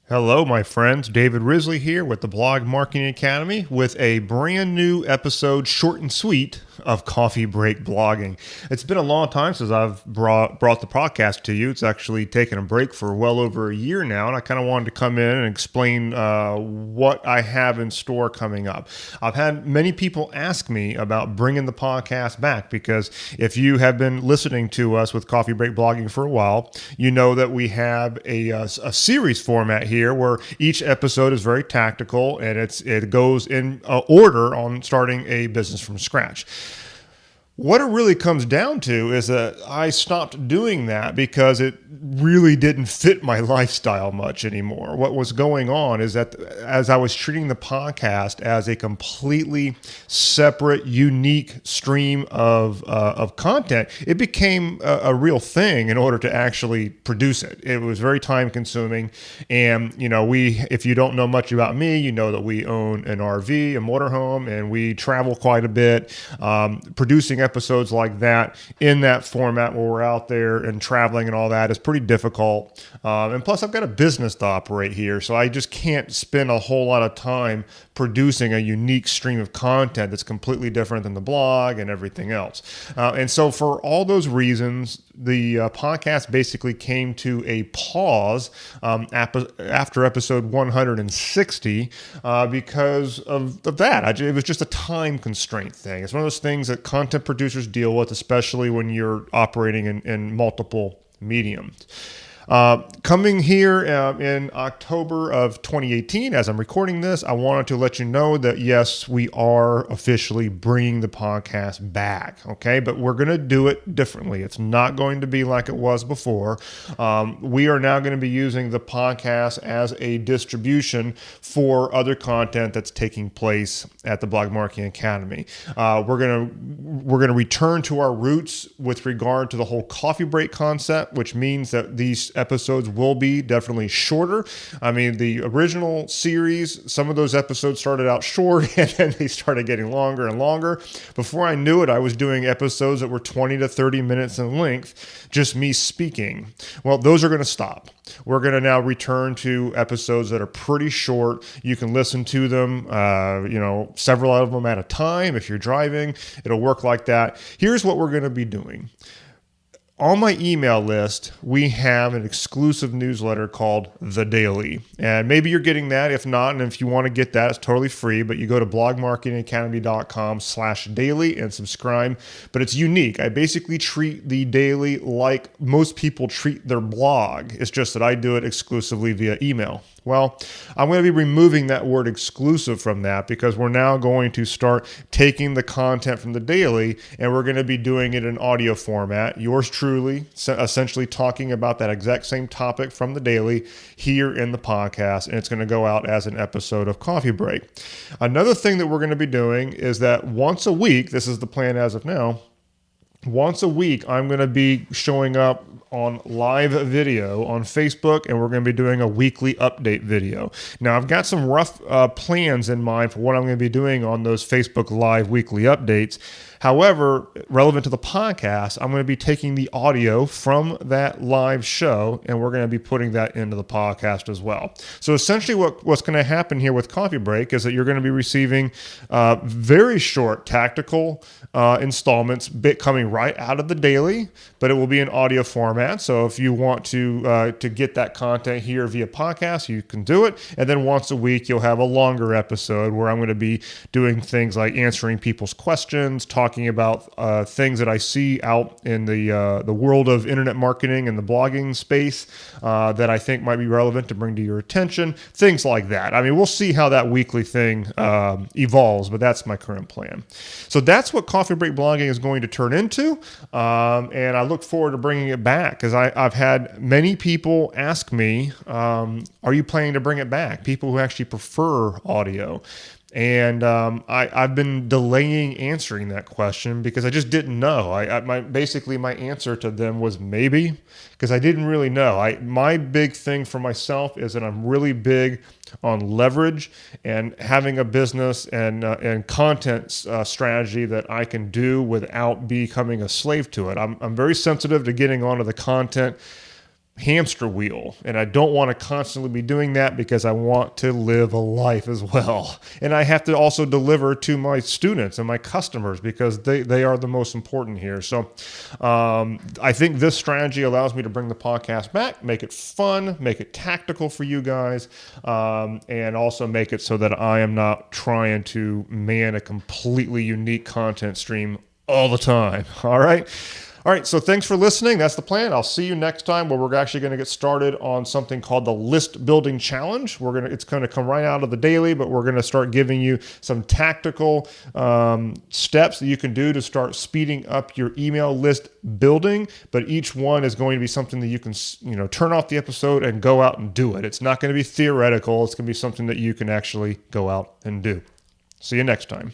Hello, my friends. David Risley here with the Blog Marketing Academy with a brand new episode, short and sweet, of Coffee Break Blogging. It's been a long time since I've brought the podcast to you. It's actually taken a break for well over a year now, and I kind of wanted to come in and explain what I have in store coming up. I've had many people ask me about bringing the podcast back because if you have been listening to us with Coffee Break Blogging for a while, you know that we have a series format here where each episode is very tactical and it goes in order on starting a business from scratch. What it really comes down to is that I stopped doing that because it really didn't fit my lifestyle much anymore. What was going on is that as I was treating the podcast as a completely separate, unique stream of content, it became a real thing in order to actually produce it. It was very time consuming. And, if you don't know much about me, you know that we own an RV, a motorhome, and we travel quite a bit. Producing episodes like that in that format where we're out there and traveling and all that is pretty difficult. And plus, I've got a business to operate here, so I just can't spend a whole lot of time producing a unique stream of content that's completely different than the blog and everything else. And so for all those reasons, the podcast basically came to a pause after episode 160 because of that. It was just a time constraint thing. It's one of those things that content producers deal with, especially when you're operating in multiple mediums. Coming here in October of 2018, as I'm recording this, I wanted to let you know that yes, we are officially bringing the podcast back, okay? But we're going to do it differently. It's not going to be like it was before. We are now going to be using the podcast as a distribution for other content that's taking place at the Blog Marketing Academy. We're going to return to our roots with regard to the whole coffee break concept, which means that these episodes will be definitely shorter. I mean, the original series, some of those episodes started out short and then they started getting longer and longer. Before I knew it, I was doing episodes that were 20 to 30 minutes in length, just me speaking. Well, those are going to stop. We're going to now return to episodes that are pretty short. You can listen to them, several of them at a time. If you're driving, it'll work like that. Here's what we're going to be doing. On my email list, we have an exclusive newsletter called The Daily. And maybe you're getting that. If not, and if you want to get that, it's totally free. But you go to blogmarketingacademy.com/daily and subscribe. But it's unique. I basically treat the daily like most people treat their blog. It's just that I do it exclusively via email. Well, I'm going to be removing that word exclusive from that because we're now going to start taking the content from the daily and we're going to be doing it in audio format. Yours truly, essentially talking about that exact same topic from the daily here in the podcast, and it's going to go out as an episode of Coffee Break. Another thing that we're going to be doing is that once a week, this is the plan as of now, once a week, I'm going to be showing up on live video on Facebook, and we're going to be doing a weekly update video. Now, I've got some rough plans in mind for what I'm going to be doing on those Facebook Live weekly updates. However, relevant to the podcast, I'm going to be taking the audio from that live show, and we're going to be putting that into the podcast as well. So essentially what's going to happen here with Coffee Break is that you're going to be receiving very short tactical installments coming right out of the daily, but it will be in audio format. So if you want to get that content here via podcast, you can do it. And then once a week, you'll have a longer episode where I'm going to be doing things like answering people's questions, talking about things that I see out in the world of internet marketing and the blogging space that I think might be relevant to bring to your attention, things like that. I mean, we'll see how that weekly thing evolves, but that's my current plan. So that's what Coffee Break Blogging is going to turn into, and I look forward to bringing it back because I've had many people ask me, are you planning to bring it back? People who actually prefer audio. And I've been delaying answering that question because I just didn't know. Basically my answer to them was maybe, because I didn't really know. My big thing for myself is that I'm really big on leverage and having a business and content strategy that I can do without becoming a slave to it. I'm very sensitive to getting onto the content hamster wheel, and I don't want to constantly be doing that because I want to live a life as well. And I have to also deliver to my students and my customers because they are the most important here. So I think this strategy allows me to bring the podcast back, make it fun, make it tactical for you guys, and also make it so that I am not trying to man a completely unique content stream all the time. All right. All right, so thanks for listening. That's the plan. I'll see you next time where we're actually going to get started on something called the List Building Challenge. It's going to come right out of the daily, but we're going to start giving you some tactical steps that you can do to start speeding up your email list building. But each one is going to be something that you can, turn off the episode and go out and do it. It's not going to be theoretical. It's going to be something that you can actually go out and do. See you next time.